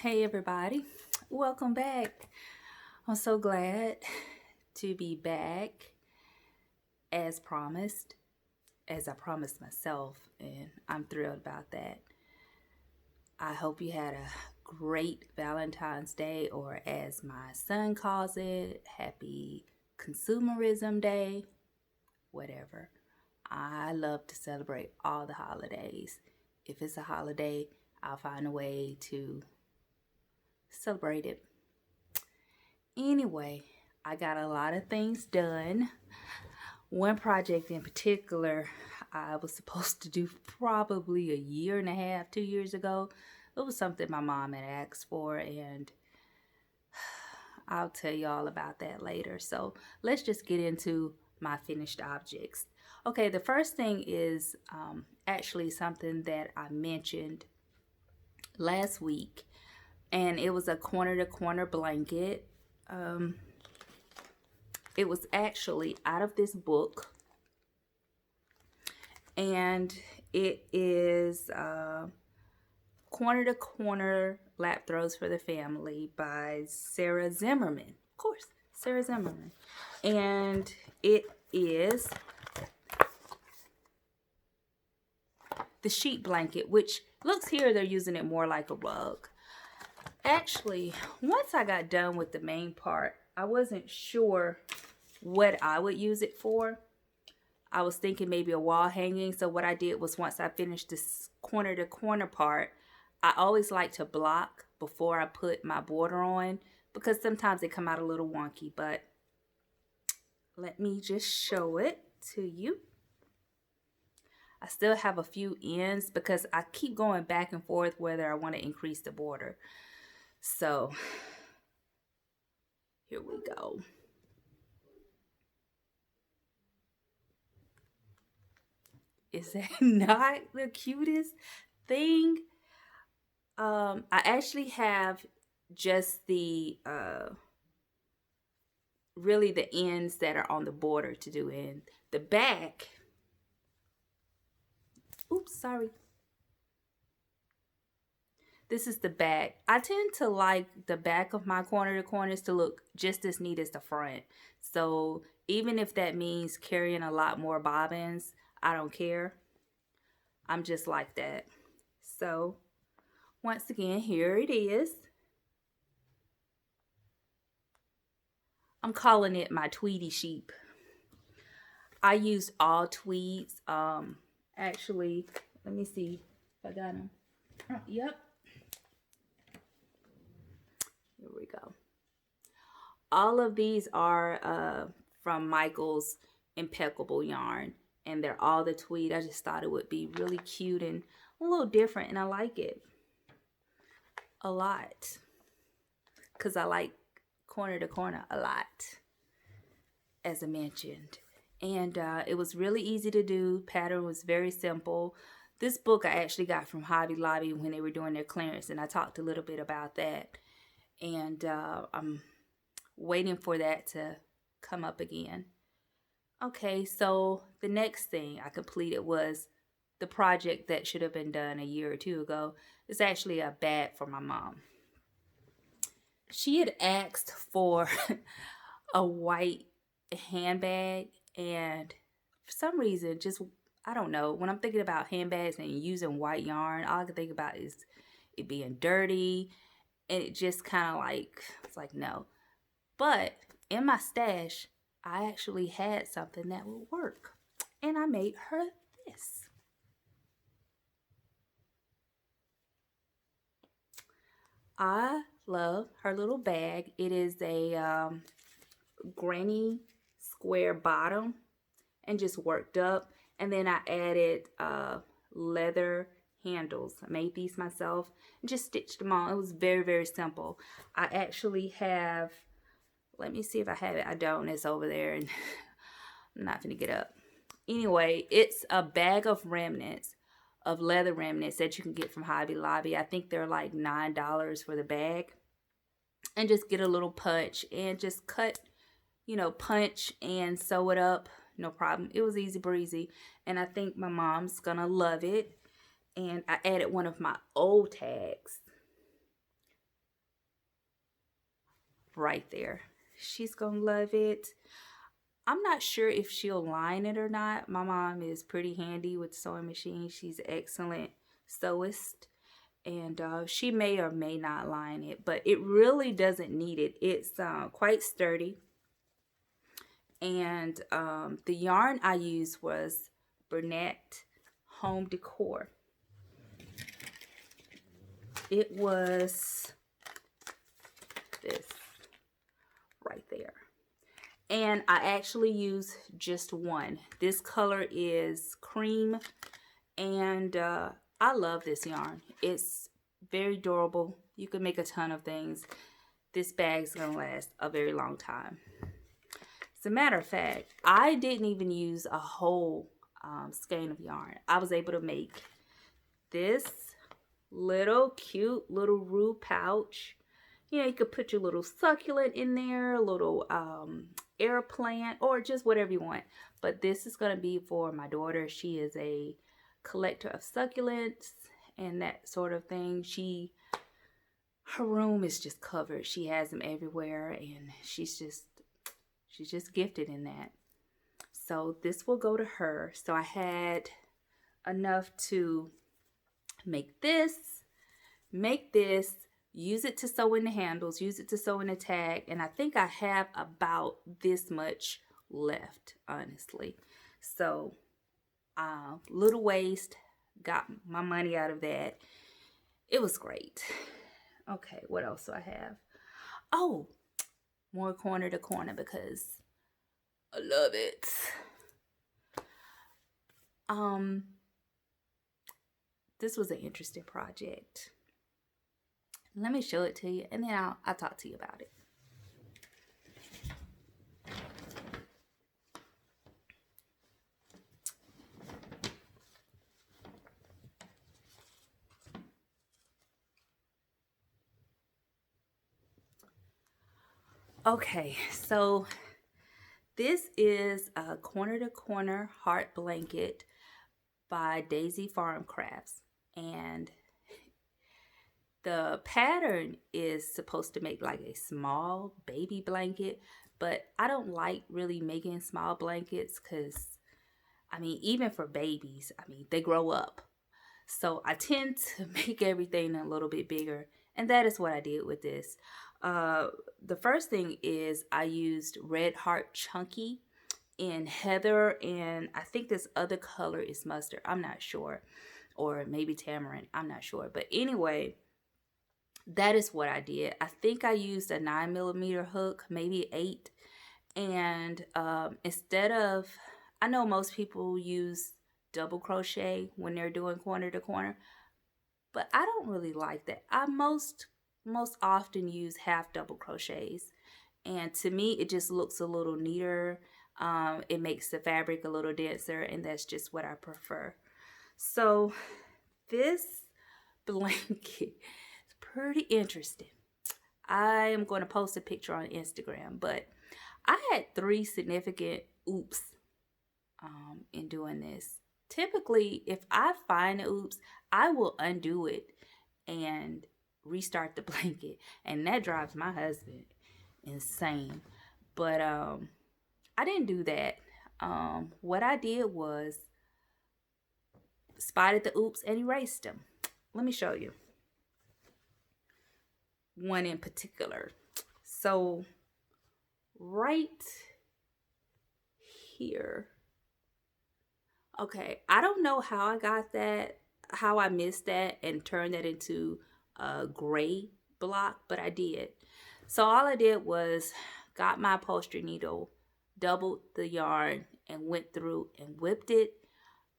Hey everybody, welcome back. I'm so glad to be back as promised, as I promised myself, and I'm thrilled about that. I hope you had a great Valentine's Day, or as my son calls it, Happy Consumerism Day, whatever. I love to celebrate all the holidays. If it's a holiday, I'll find a way to celebrate it. Anyway, I got a lot of things done. One project in particular, I was supposed to do probably a year and a half, 2 years ago. It was something my mom had asked for, and I'll tell you all about that later. So let's just get into my finished objects. Okay, the first thing is actually something that I mentioned last week, and it was a corner to corner blanket. It was actually out of this book, and it is Corner to Corner Lap Throws for the Family by Sarah Zimmerman. Of course, Sarah Zimmerman. And it is the sheet blanket, which looks here they're using it more like a rug. Actually, once I got done with the main part, I wasn't sure what I would use it for. I was thinking maybe a wall hanging. So what I did was, once I finished this corner to corner part, I always like to block before I put my border on, because sometimes they come out a little wonky. But let me just show it to you. I still have a few ends because I keep going back and forth whether I want to increase the border. So here we go. Is that not the cutest thing? I actually have just the really the ends that are on the border to do in the back. Oops, sorry. This is the back. I tend to like the back of my corner to corners to look just as neat as the front. So even if that means carrying a lot more bobbins, I don't care. I'm just like that. So once again, here it is. I'm calling it my Tweety sheep. I used all tweeds. Actually, let me see if I got them. Yep. Here we go. All of these are from Michael's Impeccable Yarn, and they're all the tweed. I just thought it would be really cute and a little different, and I like it a lot because I like corner to corner a lot, as I mentioned. And it was really easy to do. Pattern was very simple. This book I actually got from Hobby Lobby when they were doing their clearance, and I talked a little bit about that. And I'm waiting for that to come up again. Okay, so the next thing I completed was the project that should have been done a year or two ago. It's actually a bag for my mom. She had asked for a white handbag, and for some reason, just, I don't know, when I'm thinking about handbags and using white yarn, all I can think about is it being dirty, and it just kind of like, it's like, no. But in my stash, I actually had something that would work, and I made her this. I love her little bag. It is a granny square bottom and just worked up, and then I added leather handles. I made these myself and just stitched them on. It was very, very simple. I actually have, let me see if I have it. I don't. It's over there, and I'm not gonna get up. Anyway, it's a bag of remnants, of leather remnants that you can get from Hobby Lobby. I think they're like $9 for the bag. And just get a little punch and just cut, punch and sew it up. No problem. It was easy breezy. And I think my mom's gonna love it. And I added one of my old tags right there. She's gonna love it. I'm not sure if she'll line it or not. My mom is pretty handy with sewing machines. She's an excellent sewist. And she may or may not line it, but it really doesn't need it. It's quite sturdy. And the yarn I used was Burnett Home Decor. It was this right there. And I actually used just one. This color is cream, and I love this yarn. It's very durable. You can make a ton of things. This bag's gonna last a very long time. As a matter of fact, I didn't even use a whole skein of yarn. I was able to make this little cute little rue pouch. You know, you could put your little succulent in there, a little air plant, or just whatever you want. But this is going to be for my daughter. She is a collector of succulents and that sort of thing. Her room is just covered. She has them everywhere, and she's just gifted in that. So this will go to her. So I had enough to make this, use it to sew in the handles, use it to sew in the tag, and I think I have about this much left, honestly. So little waste, got my money out of that. It was great. Okay, what else do I have? Oh, more corner to corner because I love it. This was an interesting project. Let me show it to you, and then I'll talk to you about it. Okay, so this is a corner to corner heart blanket by Daisy Farm Crafts, and the pattern is supposed to make like a small baby blanket, but I don't like really making small blankets because, I mean, even for babies, I mean, they grow up. So I tend to make everything a little bit bigger, and that is what I did with this. The first thing is I used Red Heart Chunky in heather, and I think this other color is mustard. I'm not sure, or maybe tamarind. I'm not sure, but anyway, that is what I did. I think I used a 9mm hook, maybe 8, and instead of, I know most people use double crochet when they're doing corner to corner, but I don't really like that. I most often use half double crochets, and to me it just looks a little neater. It makes the fabric a little denser, and that's just what I prefer. So this blanket is pretty interesting. I am going to post a picture on Instagram, but I had 3 significant oops in doing this. Typically, if I find an oops, I will undo it and restart the blanket, and that drives my husband insane. But I didn't do that. What I did was spotted the oops and erased them. Let me show you one in particular. So right here. Okay, I don't know how I got that, how I missed that and turned that into a gray block, but I did. So all I did was got my upholstery needle, doubled the yarn, and went through and whipped it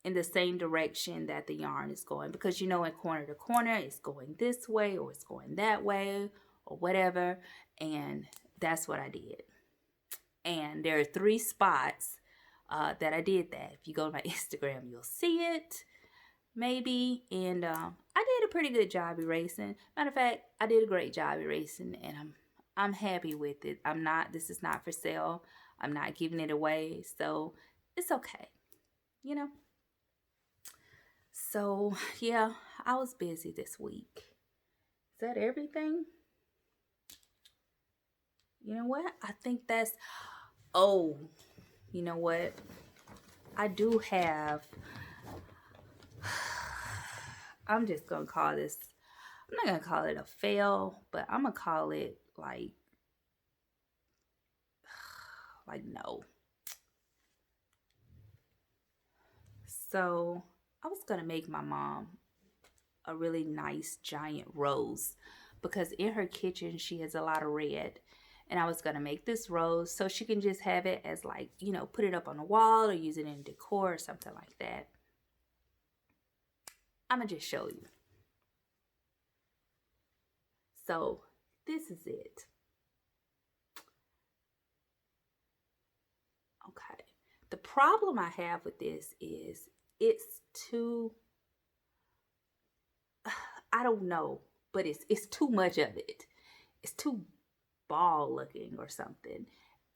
in the same direction that the yarn is going, because you know in corner to corner it's going this way or it's going that way or whatever, and that's what I did. And there are 3 spots that I did that. If you go to my Instagram, you'll see it, maybe. And I did a pretty good job erasing. Matter of fact, I did a great job erasing, and I'm happy with it. This is not for sale. I'm not giving it away, so it's okay, you know. So yeah, I was busy this week. Is that everything? You know what? I think that's, oh, you know what? I do have, I'm just going to call this, I'm not going to call it a fail, but I'm going to call it like no. So I was going to make my mom a really nice giant rose because in her kitchen she has a lot of red, and I was going to make this rose so she can just have it as like, you know, put it up on the wall or use it in decor or something like that. I'm going to just show you. So this is it. Okay. The problem I have with this is it's too, I don't know, but it's too much of it. It's too ball looking or something.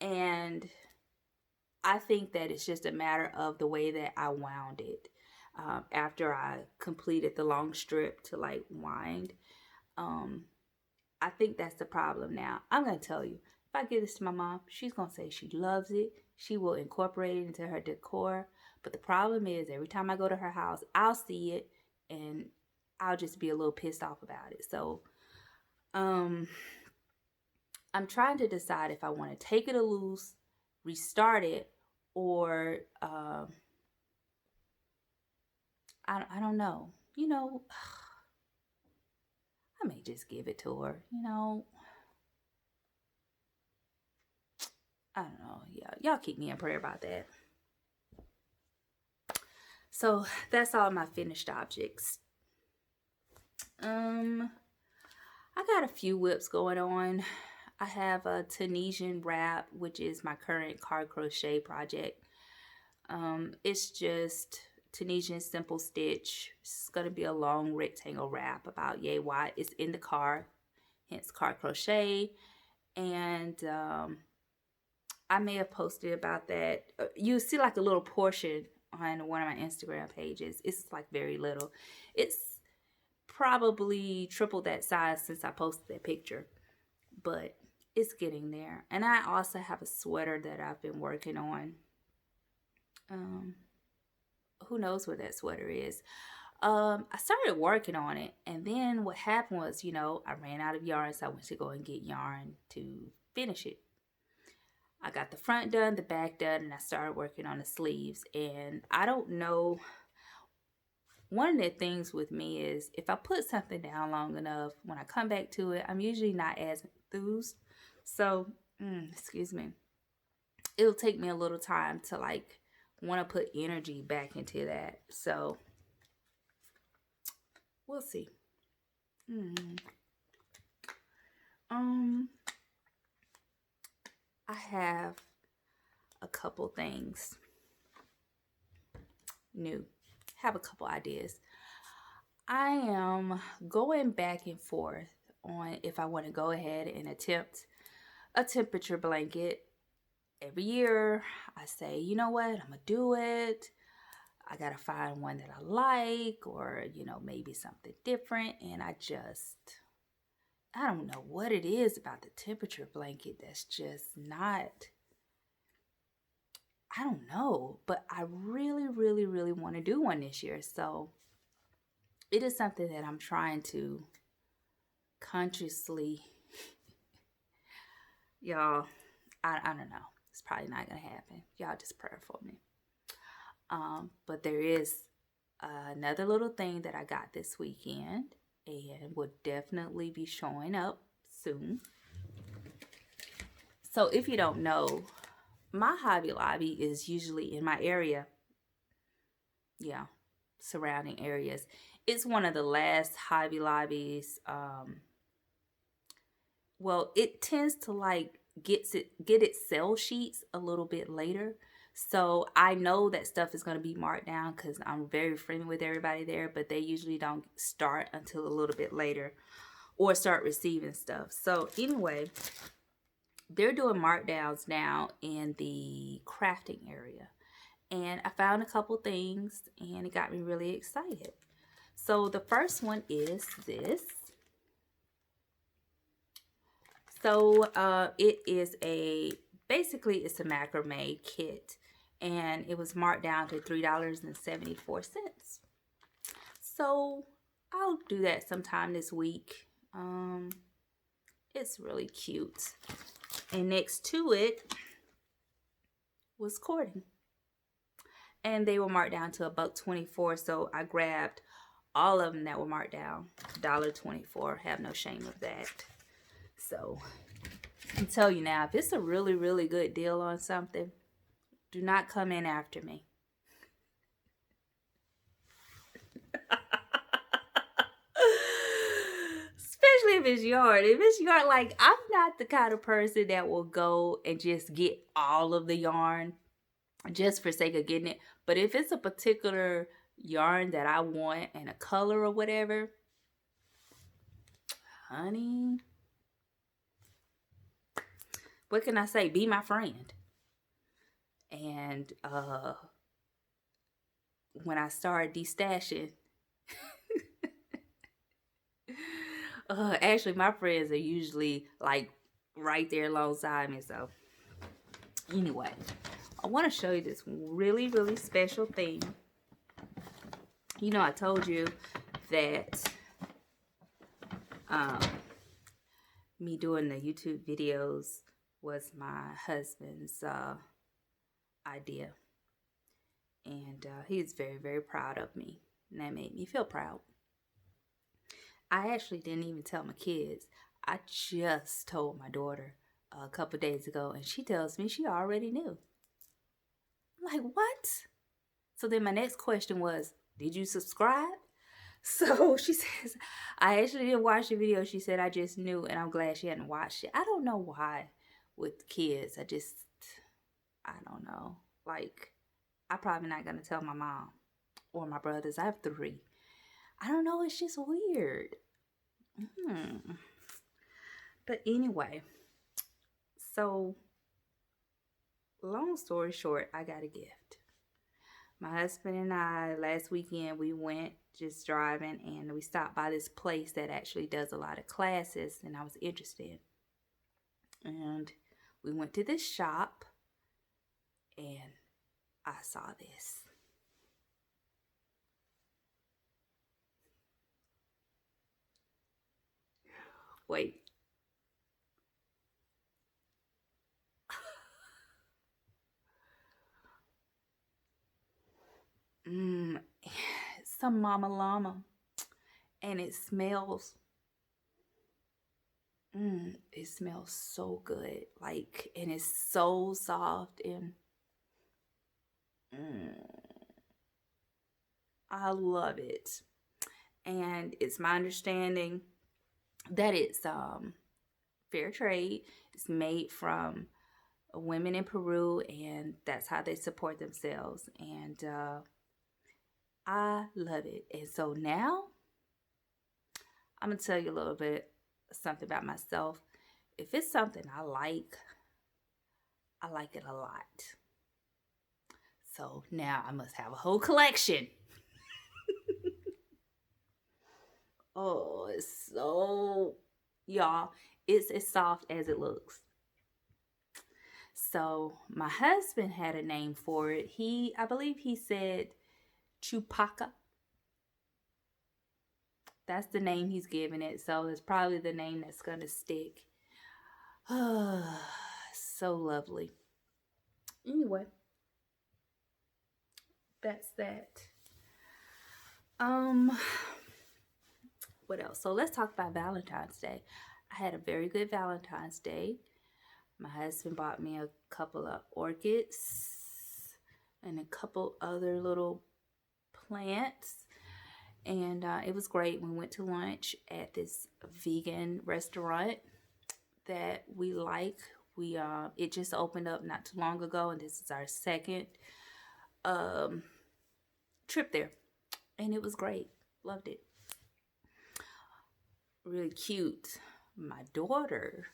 And I think that it's just a matter of the way that I wound it. After I completed the long strip to like wind, I think that's the problem now. I'm going to tell you, if I give this to my mom, she's going to say she loves it. She will incorporate it into her decor. But the problem is every time I go to her house, I'll see it and I'll just be a little pissed off about it. So I'm trying to decide if I want to take it a loose, restart it, or I don't know. You know, I may just give it to her. You know, I don't know. Yeah, y'all keep me in prayer about that. So that's all my finished objects. I got a few whips going on. I have a Tunisian wrap, which is my current card crochet project. It's just Tunisian simple stitch. It's gonna be a long rectangle wrap about yay wide. It's in the card, hence card crochet. And I may have posted about that. You see like a little portion on one of my Instagram pages. It's like very little. It's probably triple that size since I posted that picture, but it's getting there. And I also have a sweater that I've been working on. Who knows where that sweater is? I started working on it, and then what happened was, you know, I ran out of yarn, so I went to go and get yarn to finish it. I got the front done, the back done, and I started working on the sleeves. And I don't know, one of the things with me is if I put something down long enough, when I come back to it, I'm usually not as enthused. So, excuse me, it'll take me a little time to like want to put energy back into that. So, we'll see. I have a couple things new. Have a couple ideas. I am going back and forth on if I want to go ahead and attempt a temperature blanket. Every year I say, you know what, I'm gonna do it. I gotta find one that I like, or you know, maybe something different. And I don't know what it is about the temperature blanket that's just not, I don't know, but I really, really, really want to do one this year. So it is something that I'm trying to consciously, y'all, I don't know. It's probably not going to happen. Y'all just pray for me. But there is another little thing that I got this weekend and will definitely be showing up soon. So if you don't know, my Hobby Lobby is usually in my area. Yeah, surrounding areas. It's one of the last Hobby Lobbies. Well, it tends to like get its sell sheets a little bit later. So I know that stuff is going to be marked down because I'm very friendly with everybody there, but they usually don't start until a little bit later or start receiving stuff. So anyway, they're doing markdowns now in the crafting area. And I found a couple things and it got me really excited. So the first one is this. So it is basically it's a macrame kit, and it was marked down to $3.74. So I'll do that sometime this week. It's really cute. And next to it was cording, and they were marked down to $1.24. So I grabbed all of them that were marked down $1.24. Have no shame of that. So I can tell you now, if it's a really, really good deal on something, do not come in after me. Especially if it's yarn. If it's yarn, like, I'm not the kind of person that will go and just get all of the yarn just for sake of getting it. But if it's a particular yarn that I want and a color or whatever, honey, what can I say? Be my friend. And when I started destashing, actually my friends are usually like right there alongside me. So anyway, I want to show you this really, really special thing. You know, I told you that me doing the YouTube videos was my husband's idea. And he's very, very proud of me. And that made me feel proud. I actually didn't even tell my kids. I just told my daughter a couple days ago, and she tells me she already knew. I'm like, what? So then my next question was, did you subscribe? So she says, I actually didn't watch the video. She said, I just knew, and I'm glad she hadn't watched it. I don't know why with kids. I don't know. Like, I'm probably not going to tell my mom or my brothers. I have 3. I don't know. It's just weird. But anyway, so long story short, I got a gift. My husband and I, last weekend, we went just driving, and we stopped by this place that actually does a lot of classes, and I was interested. And we went to this shop, and I saw this. Wait. Some mama llama, and it smells so good, like, and it's so soft, and I love it. And it's my understanding that it's fair trade. It's made from women in Peru, and that's how they support themselves. And I love it. And so now I'm gonna tell you a little bit something about myself. If it's something I like it a lot. So now I must have a whole collection. Oh, it's so, y'all, it's as soft as it looks. So my husband had a name for it. I believe he said chewpacca. That's the name he's giving it. So it's probably the name that's going to stick. So lovely. Anyway, that's that. What else? So let's talk about Valentine's Day. I had a very good Valentine's Day. My husband bought me a couple of orchids and a couple other little plants. And it was great. We went to lunch at this vegan restaurant that we like. It just opened up not too long ago, and this is our second trip there. And it was great. Loved it. Really cute. My daughter,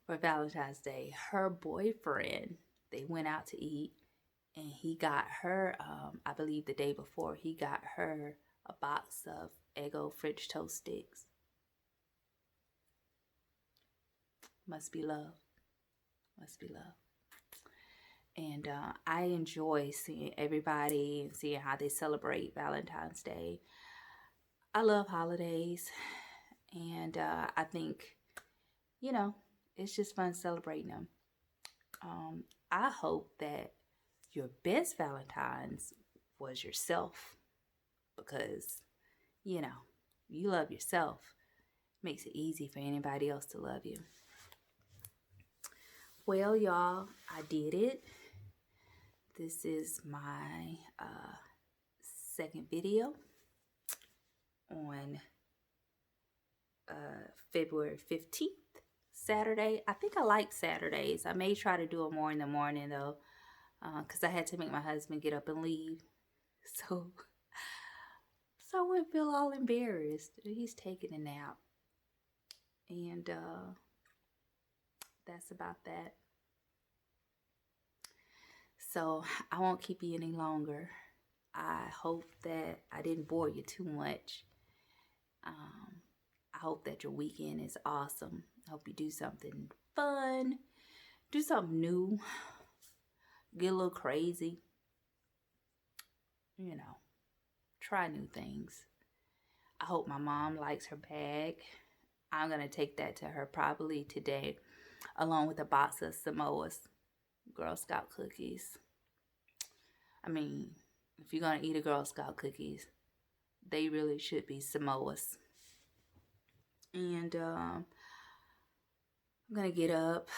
for Valentine's Day, her boyfriend, they went out to eat, and he got her, I believe the day before, he got her a box of Eggo French toast sticks. Must be love. Must be love. And I enjoy seeing everybody and seeing how they celebrate Valentine's Day. I love holidays. And I think, you know, it's just fun celebrating them. I hope that your best Valentine's was yourself, because, you know, you love yourself. Makes it easy for anybody else to love you. Well, y'all, I did it. This is my second video on February 15th, Saturday. I think I like Saturdays. I may try to do it more in the morning though, because I had to make my husband get up and leave. So I wouldn't feel all embarrassed. He's taking a nap. And that's about that. So I won't keep you any longer. I hope that I didn't bore you too much. I hope that your weekend is awesome. I hope you do something fun, do something new, get a little crazy, you know, try new things. I hope my mom likes her bag. I'm going to take that to her probably today, along with a box of Samoa's, Girl Scout cookies. I mean, if you're going to eat a Girl Scout cookies, they really should be Samoa's. And I'm going to get up,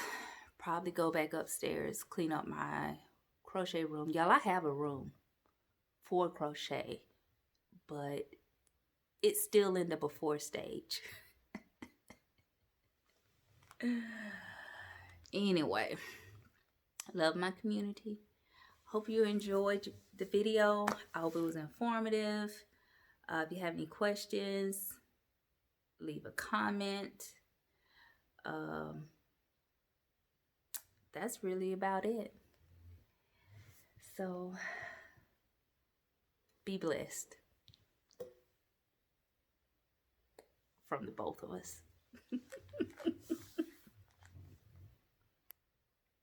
probably go back upstairs, clean up my crochet room. Y'all, I have a room for crochet, but it's still in the before stage. Anyway, love my community. Hope you enjoyed the video. I hope it was informative. If you have any questions, leave a comment. That's really about it. So, be blessed from the both of us.